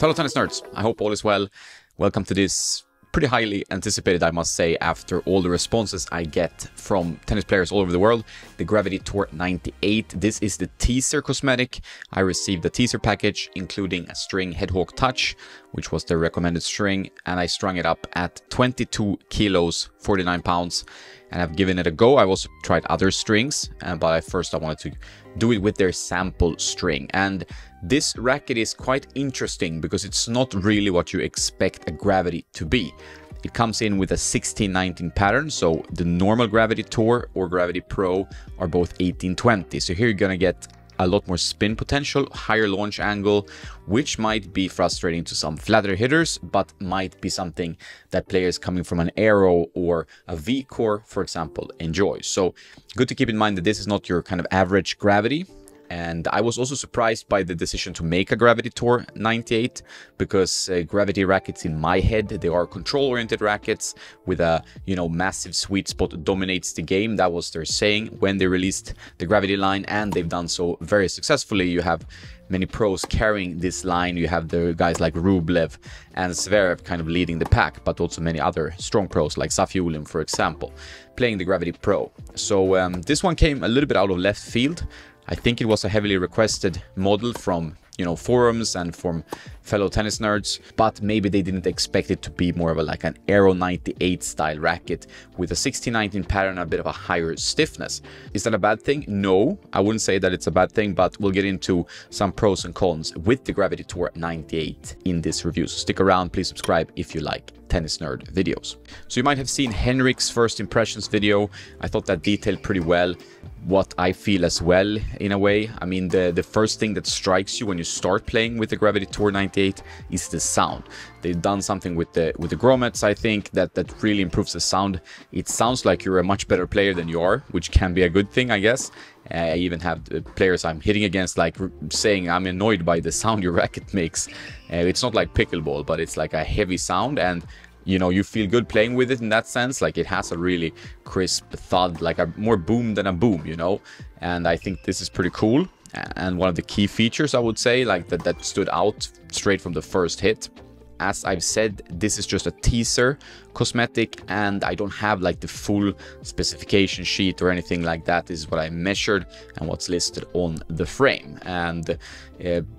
Fellow tennis nerds, I hope all is well. Welcome to this pretty highly anticipated, I must say, after all the responses I get from tennis players all over the world, the Gravity Tour 98. This is the teaser cosmetic. I received the teaser package, including a string Headhawk Touch, which was the recommended string, and I strung it up at 22 kilos, 49 pounds, and I've given it a go. I also tried other strings, but first I wanted to do it with their sample string. And this racket is quite interesting because it's not really what you expect a Gravity to be. It comes in with a 16-19 pattern, so the normal Gravity Tour or Gravity Pro are both 18-20. So here you're gonna get a lot more spin potential, higher launch angle, which might be frustrating to some flatter hitters, but might be something that players coming from an Aero or a V-Core, for example, enjoy. So good to keep in mind that this is not your kind of average Gravity. And I was also surprised by the decision to make a Gravity Tour 98 because Gravity rackets in my head, they are control-oriented rackets with a, massive sweet spot that dominates the game. That was their saying when they released the Gravity line, and they've done so very successfully. You have many pros carrying this line. You have the guys like Rublev and Zverev kind of leading the pack, but also many other strong pros like Safiullin, for example, playing the Gravity Pro. So this one came a little bit out of left field. I think it was a heavily requested model from, forums and from fellow tennis nerds, but maybe they didn't expect it to be more of like an Aero 98 style racket with a 16-19 pattern, a bit of a higher stiffness. Is that a bad thing? No, I wouldn't say that it's a bad thing, but we'll get into some pros and cons with the Gravity Tour 98 in this review. So stick around, please subscribe if you like tennis nerd videos. So you might have seen Henrik's first impressions video. I thought that detailed pretty well what I feel as well, in a way. I mean, the first thing that strikes you when you start playing with the Gravity Tour 98 is the sound. They've done something with the grommets, I think, that really improves the sound. It sounds like you're a much better player than you are, which can be a good thing, I guess. I even have players I'm hitting against like saying I'm annoyed by the sound your racket makes. It's not like pickleball, but it's like a heavy sound, and you feel good playing with it in that sense. Like it has a really crisp thud, like a more boom than a boom, and I think this is pretty cool. And one of the key features, I would say, like that stood out straight from the first hit. As I've said, this is just a teaser cosmetic, and I don't have like the full specification sheet or anything like that. This is what I measured and what's listed on the frame. And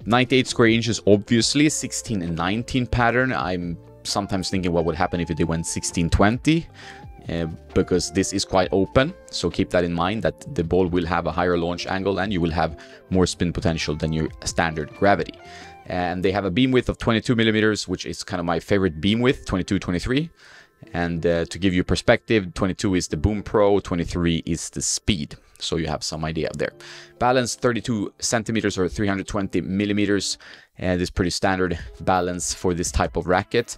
98 square inches, obviously, 16 and 19 pattern. I'm sometimes thinking what would happen if they went 16-20, because this is quite open. So keep that in mind, that the ball will have a higher launch angle and you will have more spin potential than your standard Gravity. And they have a beam width of 22 millimeters, which is kind of my favorite beam width, 22-23. And to give you perspective, 22 is the Boom Pro, 23 is the Speed. So you have some idea there. Balance 32 centimeters or 320 millimeters. And it's pretty standard balance for this type of racket.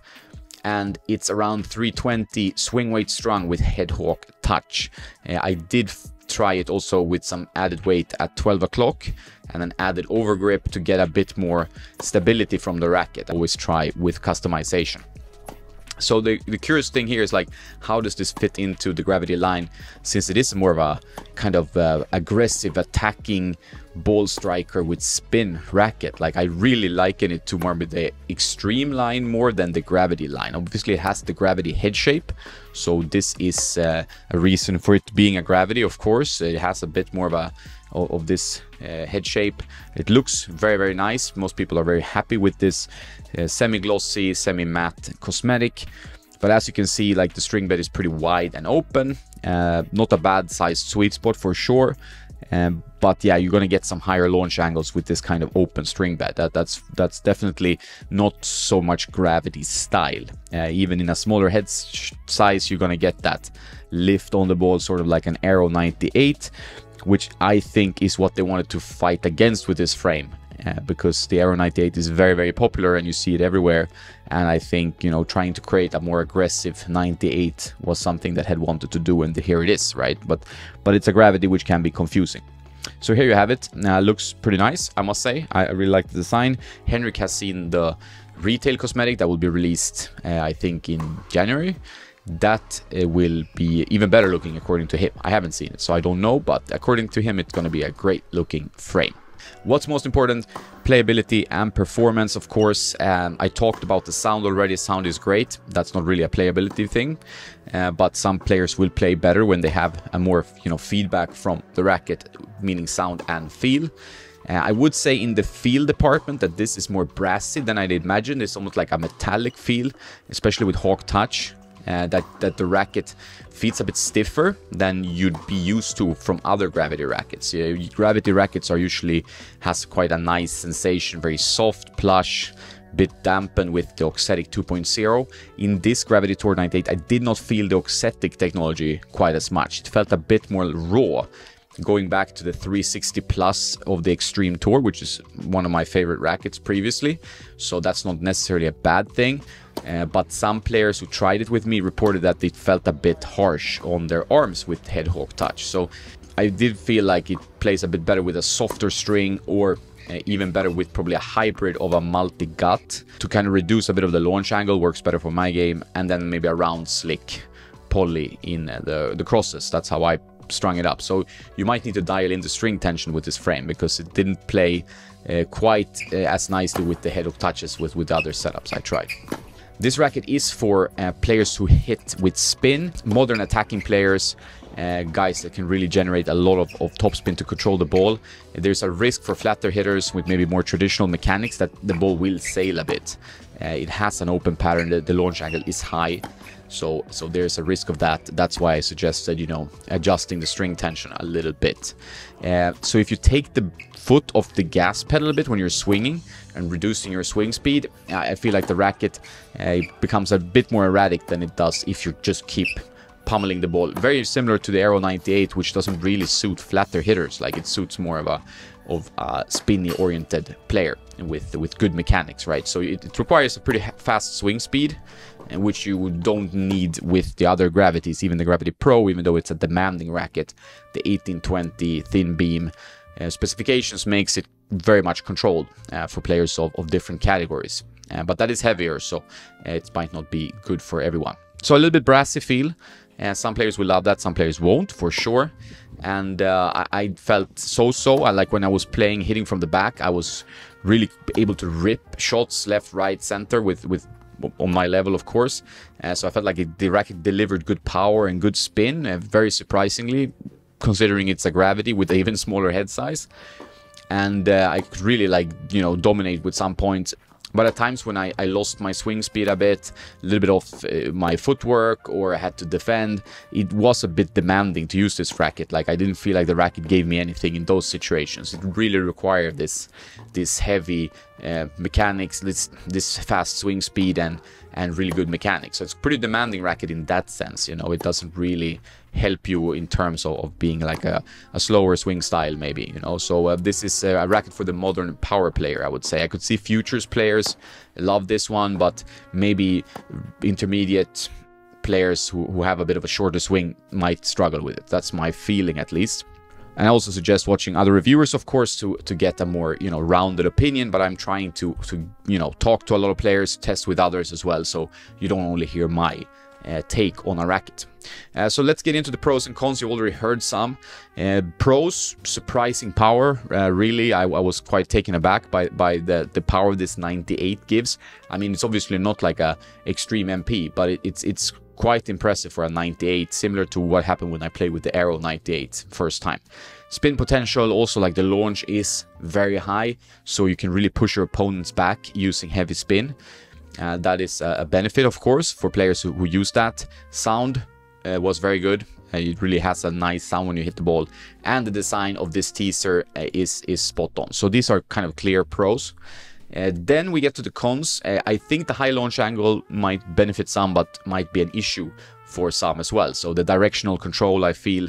And it's around 320 swing weight strung with Headhawk Touch. I did try it also with some added weight at 12 o'clock and an added overgrip to get a bit more stability from the racket. I always try with customization. So the curious thing here is like, how does this fit into the Gravity line, since it is more of a kind of aggressive attacking ball striker with spin racket. Like I really liken it to more with the Extreme line more than the Gravity line. Obviously it has the Gravity head shape, so this is a reason for it being a Gravity. Of course it has a bit more of this head shape. It looks very, very nice. Most people are very happy with this semi-glossy, semi-matte cosmetic. But as you can see, like the string bed is pretty wide and open. Not a bad sized sweet spot for sure. But yeah, you're gonna get some higher launch angles with this kind of open string bed. That's definitely not so much Gravity style. Even in a smaller head size, you're gonna get that lift on the ball, sort of like an Aero 98, which I think is what they wanted to fight against with this frame. Because the Aero 98 is very, very popular and you see it everywhere. And I think, trying to create a more aggressive 98 was something that had wanted to do, and here it is, right? But it's a Gravity which can be confusing. So here you have it. Looks pretty nice, I must say. I really like the design. Henrik has seen the retail cosmetic that will be released, I think, in January. That will be even better looking according to him. I haven't seen it, so I don't know, but according to him, it's going to be a great looking frame. What's most important? Playability and performance, of course. I talked about the sound already. Sound is great. That's not really a playability thing, but some players will play better when they have a more, feedback from the racket, meaning sound and feel. I would say in the feel department that this is more brassy than I'd imagined. It's almost like a metallic feel, especially with Hawk Touch. That the racket feels a bit stiffer than you'd be used to from other gravity rackets. Gravity rackets are usually has quite a nice sensation, very soft, plush, bit dampened with the Auxetic 2.0. In this Gravity Tour 98, I did not feel the Auxetic technology quite as much. It felt a bit more raw, going back to the 360 Plus of the Extreme Tour, which is one of my favorite rackets previously. So that's not necessarily a bad thing. But some players who tried it with me reported that it felt a bit harsh on their arms with Head Hawk Touch. So I did feel like it plays a bit better with a softer string, or even better with probably a hybrid of a multi-gut to kind of reduce a bit of the launch angle. Works better for my game. And then maybe a round slick poly in the crosses. That's how I strung it up. So you might need to dial in the string tension with this frame, because it didn't play quite as nicely with the Head Hawk Touches with other setups I tried. This racket is for players who hit with spin, modern attacking players, guys that can really generate a lot of topspin to control the ball. There's a risk for flatter hitters with maybe more traditional mechanics that the ball will sail a bit. It has an open pattern, the launch angle is high, so there's a risk of that. That's why I suggested, adjusting the string tension a little bit. So if you take the foot off the gas pedal a bit when you're swinging and reducing your swing speed, I feel like the racket becomes a bit more erratic than it does if you just keep pummeling the ball. Very similar to the Aero 98, which doesn't really suit flatter hitters. Like, it suits more of a spinny oriented player with good mechanics, right? So it requires a pretty fast swing speed, which you don't need with the other gravities, even the Gravity Pro, even though it's a demanding racket. The 1820 thin beam specifications makes it very much controlled for players of different categories. But that is heavier, so it might not be good for everyone. So a little bit brassy feel. Some players will love that, some players won't, for sure. And I felt so-so. Like when I was playing, hitting from the back, I was really able to rip shots left, right, center with on my level, of course. So I felt like the racket delivered good power and good spin, very surprisingly, considering it's a Gravity with an even smaller head size. And I could really, dominate with some points. But at times when I lost my swing speed a bit, a little bit of my footwork, or I had to defend, it was a bit demanding to use this racket. Like, I didn't feel like the racket gave me anything in those situations. It really required this heavy mechanics, this fast swing speed and really good mechanics. So it's a pretty demanding racket in that sense. It doesn't really help you in terms of being like a slower swing style, maybe. So this is a racket for the modern power player, I would say. I could see futures players love this one, but maybe intermediate players who have a bit of a shorter swing might struggle with it. That's my feeling, at least. And I also suggest watching other reviewers, of course, to get a more, rounded opinion. But I'm trying to talk to a lot of players, test with others as well, so you don't only hear my take on a racket. So let's get into the pros and cons. You already heard some. Pros: surprising power. Really, I was quite taken aback by the power this 98 gives. I mean, it's obviously not like a extreme MP, but it's quite impressive for a 98, similar to what happened when I played with the Aero 98 first time. Spin potential, also, like, the launch is very high, so you can really push your opponents back using heavy spin. That is a benefit, of course, for players who use that. Sound was very good. It really has a nice sound when you hit the ball, and the design of this teaser is spot on. So these are kind of clear pros. Then we get to the cons. I think the high launch angle might benefit some, but might be an issue for some as well. So the directional control, I feel,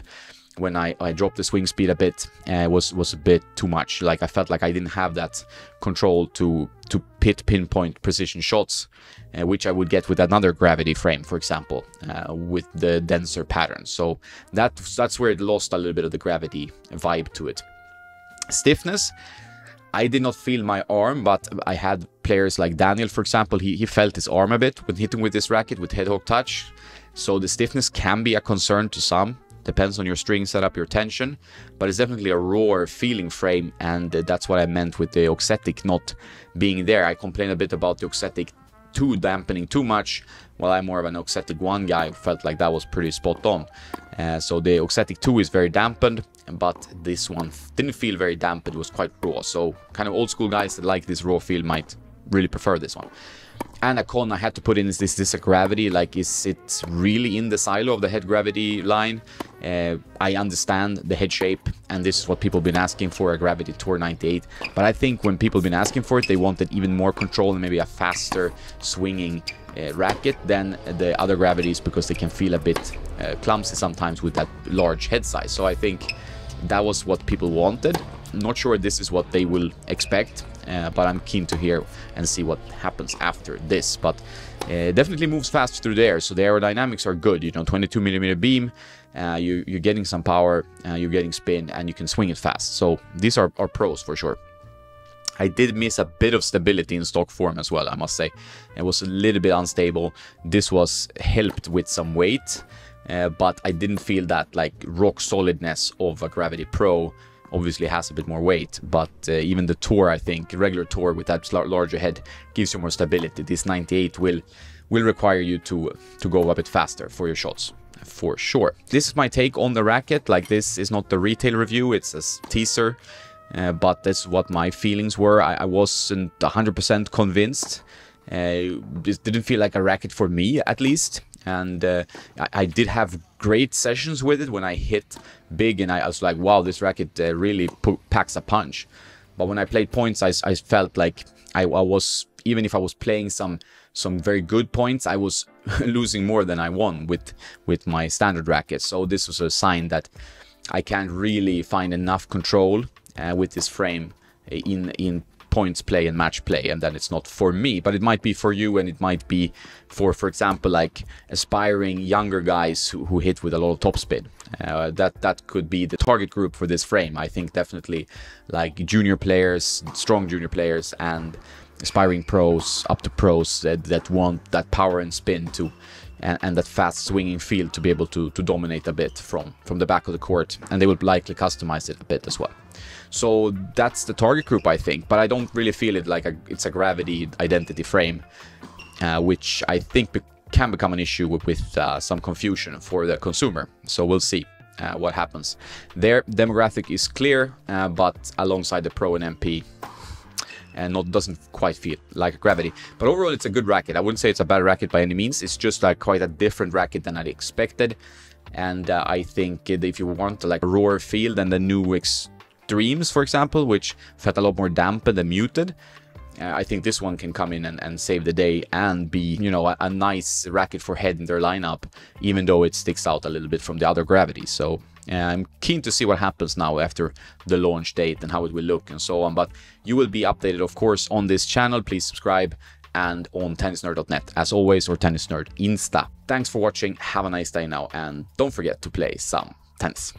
when I dropped the swing speed a bit, was a bit too much. Like, I felt like I didn't have that control to pinpoint precision shots, which I would get with another Gravity frame, for example, with the denser pattern. So that's where it lost a little bit of the Gravity vibe to it. Stiffness. I did not feel my arm, but I had players like Daniel, for example. He felt his arm a bit when hitting with this racket with Head Hawk Touch. So the stiffness can be a concern to some. depends on your string setup, your tension, but it's definitely a raw feeling frame, and that's what I meant with the Auxetic not being there. I complained a bit about the Auxetic 2 dampening too much, while I'm more of an Auxetic 1 guy. Felt like that was pretty spot on. So the Auxetic 2 is very dampened, but this one didn't feel very dampened. It was quite raw. So kind of old school guys that like this raw feel might really prefer this one. And a con I had to put in is this a gravity? Like, is it really in the silo of the head gravity line? I understand the head shape, and this is what people have been asking for, a Gravity Tour 98. But I think when people have been asking for it, they wanted even more control and maybe a faster swinging racket than the other gravities, because they can feel a bit clumsy sometimes with that large head size. So I think that was what people wanted. Not sure this is what they will expect, but I'm keen to hear and see what happens after this. But definitely moves fast through the air, so the aerodynamics are good. You know, 22mm beam, you're getting some power, you're getting spin, and you can swing it fast. So these are pros for sure. I did miss a bit of stability in stock form as well, I must say. It was a little bit unstable. This was helped with some weight, but I didn't feel that like rock solidness of a Gravity Pro. Obviously has a bit more weight, but even the Tour, I think, regular Tour with that larger head gives you more stability. This 98 will require you to go a bit faster for your shots, for sure. This is my take on the racket. Like, this is not the retail review, it's a teaser, but that's what my feelings were. I wasn't 100% convinced. This didn't feel like a racket for me, at least. And I did have great sessions with it when I hit big, and I was like, wow, this racket really packs a punch. But when I played points, I felt like I was, even if I was playing some very good points, I was losing more than I won with my standard racket. So this was a sign that I can't really find enough control with this frame in points play and match play, and then it's not for me. But it might be for you, and it might be for example, like aspiring younger guys who hit with a lot of topspin. That could be the target group for this frame. I think definitely like junior players, strong junior players, and aspiring pros, up to pros that want that power and spin to and that fast swinging feel to be able to dominate a bit from the back of the court, and they will likely customize it a bit as well. So that's the target group, I think, but I don't really feel it like it's a Gravity identity frame, which I think can become an issue with some confusion for the consumer. So we'll see what happens. Their demographic is clear, but alongside the Pro and MP, and doesn't quite feel like a Gravity. But overall, it's a good racket. I wouldn't say it's a bad racket by any means. It's just like quite a different racket than I expected. And I think if you want like a rawer feel than the new Extremes, for example, which felt a lot more dampened and muted, I think this one can come in and save the day and be, you know, a nice racket for head in their lineup, even though it sticks out a little bit from the other Gravities. So I'm keen to see what happens now after the launch date and how it will look and so on. But you will be updated, of course, on this channel. Please subscribe, and on tennisnerd.net, as always, or Tennis Nerd Insta. Thanks for watching. Have a nice day now, and don't forget to play some tennis.